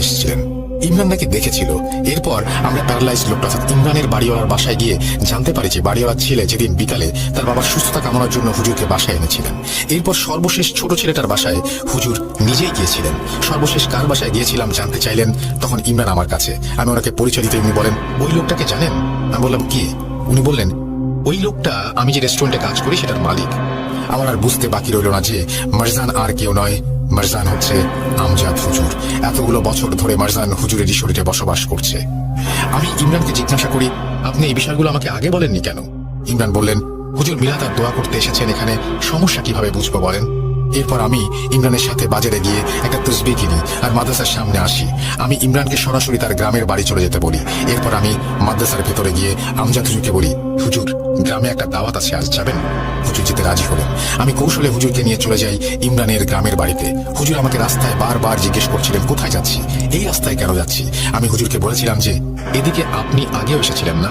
এসেছিলেন। ইমরান নাকি দেখেছিল। এরপর আমরা প্যারালাইজ লোকটা অর্থাৎ ইমরানের বাড়িওয়ালার বাসায় গিয়ে জানতে পারি যে বাড়িওয়ালার ছেলে যেদিন বিকালে তার বাবার সুস্থতা কামনার জন্য হুজুরকে বাসায় এনেছিলেন। এরপর সর্বশেষ ছোট ছেলেটার বাসায় হুজুর নিজেই গিয়েছিলেন। সর্বশেষ কার বাসায় গিয়েছিলাম জানতে চাইলেন তখন ইমরান আমার কাছে। আমি ওনাকে পরিচয় দিতে উনি বলেন, ওই লোকটাকে জানেন? আমি বললাম, কে? উনি বললেন, ওই লোকটা আমি যে রেস্টুরেন্টে কাজ করি সেটার মালিক। আমার আর বুঝতে বাকি রইল না যে মারজান আর কেউ নয়, মারজান হচ্ছে আমজাদ হুজুর। এতগুলো বছর ধরে মারজান হুজুরেরই শরীরে বসবাস করছে। আমি ইমরানকে জিজ্ঞাসা করি, আপনি এই বিষয়গুলো আমাকে আগে বলেননি কেন? ইমরান বললেন, হুজুর মিলাদ আর দোয়া করতে এসেছেন এখানে, সমস্যা কিভাবে বুঝবো বলেন? এরপর আমি ইমরানের সাথে বাজারে গিয়ে একটা তসবিহ কিনি আর মাদ্রাসার সামনে আসি। আমি ইমরানকে সরাসরি তার গ্রামের বাড়ি চলে যেতে বলি। এরপর আমি মাদ্রাসার ভেতরে গিয়ে আমজাদ হুজুরকে বলি, হুজুর গ্রামে একটা দাওয়াত আছে, আজ যাবেন? হুজুর যেতে রাজি হলেন। আমি কৌশলে হুজুরকে নিয়ে চলে যাই ইমরানের গ্রামের বাড়িতে। হুজুর আমাকে রাস্তায় বারবার জিজ্ঞেস করছিলেন কোথায় যাচ্ছি, এই রাস্তায় কেন যাচ্ছি। আমি হুজুরকে বলেছিলাম যে এদিকে আপনি আগেও এসেছিলেন না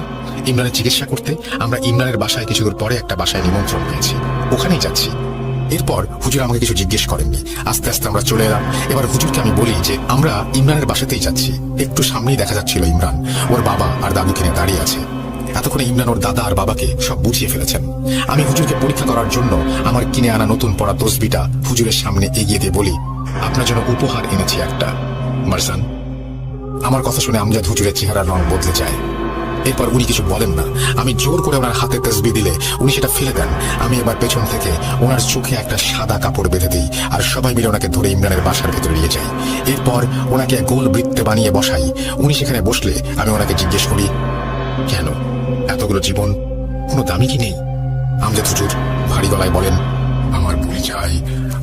ইমরানের চিকিৎসা করতে? আমরা ইমরানের বাসায় কিছু দূর পরে একটা বাসায় নিমন্ত্রণ পেয়েছি, ওখানেই যাচ্ছি। এরপর হুজুর আমাকে কিছু জিজ্ঞেস করেননি। আস্তে আস্তে আমরা চলে এলাম। এবার হুজুরকে আমি বলি যে আমরা ইমরানের বাসাতেই যাচ্ছি। একটু সামনেই দেখা যাচ্ছিল ইমরান ওর বাবা আর দাদুকে নিয়ে দাঁড়িয়ে আছে। এতক্ষণে ইমরান ওর দাদা আর বাবাকে সব বুঝিয়ে ফেলেছেন। আমি হুজুরকে পরীক্ষা করার জন্য আমার কিনে আনা নতুন পড়া তসবিটা হুজুরের সামনে এগিয়ে দিয়ে বলি, আপনার জন্য উপহার এনেছি একটা, মারজান। আমার কথা শুনে আমজাদ হুজুরের চেহারার রং বদলে যায়। এরপর উনি কিছু বলেন না। আমি জোর করে ওনার হাতে তসবিহ দিলে উনি সেটা ফেলে দেন। আমি এবার পেছন থেকে ওনার চোখে একটা সাদা কাপড় বেঁধে দিই আর সবাই মিলে ওনাকে ধরে ইমরানের বাসার ভেতরে নিয়ে যাই। এরপর ওনাকে গোল বৃত্তে বানিয়ে বসাই। উনি সেখানে বসলে আমি ওনাকে জিজ্ঞেস করি, কেন এতগুলো জীবন কোনো দামি কি নেই? আমজাদ হুজুর ভারী গলায় বলেন, আমার বুড়ি চাই,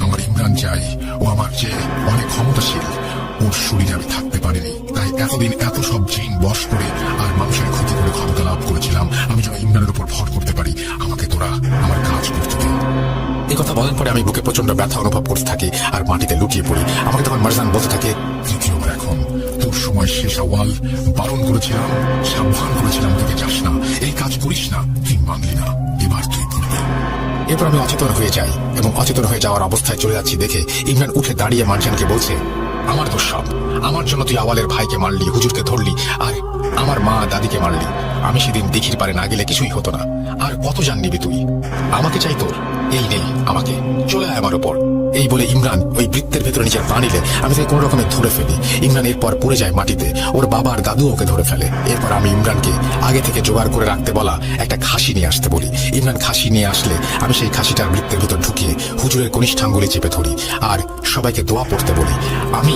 আমার ইমরান চাই, ও আমার চেয়ে অনেক ক্ষমতাশীল। ওর শরীরে আমি থাকতে পারিনি, তাই এতদিন এত সব জিন বশ করে আর মানুষের ক্ষতি করে ক্ষমতা লাভ করেছিলাম। আমি যেন ইমরানের উপর ভর করতে পারি, আমাকে তোরা আমার কাজ করতে দে। এই কথা বলার পরে আমি বুকে প্রচন্ড ব্যথা অনুভব করতে থাকি আর মাটিতে লুটিয়ে পড়ি। আমাকে তখন মারজান বলতে থাকে, তৃতীয়বার এখন তোর সময় শেষ। আওয়াল বারণ করেছিলাম, সাবধান করেছিলাম, তোকে যাস না, এই কাজ করিস না, তুই মানলি না, এবার তুই করবি। এরপর আমি অচেতন হয়ে যাই এবং অচেতন হয়ে যাওয়ার অবস্থায় চলে যাচ্ছি দেখে ইমরান উঠে দাঁড়িয়ে মারজানকে বলছে, আমার দোষ সব, আমার জন্য তুই আওয়ালের ভাইকে মারলি, হুজুরকে ধরলি আর আমার মা দাদিকে মারলি। আমি সেদিন দিঘির পারে না গেলে কিছুই হতো না। আর কত জান নিবি তুই? আমাকে চাই তোর, এই নেই আমাকে, চলে আয় আমার উপর। এই বলে ইমরান ওই বৃত্তের ভেতরে নিজের পা নিলে আমি তাকে কোনো রকমে ধরে ফেলি। ইমরান এরপর পড়ে যায় মাটিতে। ওর বাবা আর দাদু ওকে ধরে ফেলে। এরপর আমি ইমরানকে আগে থেকে জোগাড় করে রাখতে বলা একটা খাসি নিয়ে আসতে বলি। ইমরান খাসি নিয়ে আসলে আমি সেই খাসিটার বৃত্তের ভেতর ঢুকিয়ে হুজুরের কনিষ্ঠাঙ্গুলি চেপে ধরি আর সবাইকে দোয়া পড়তে বলি। আমি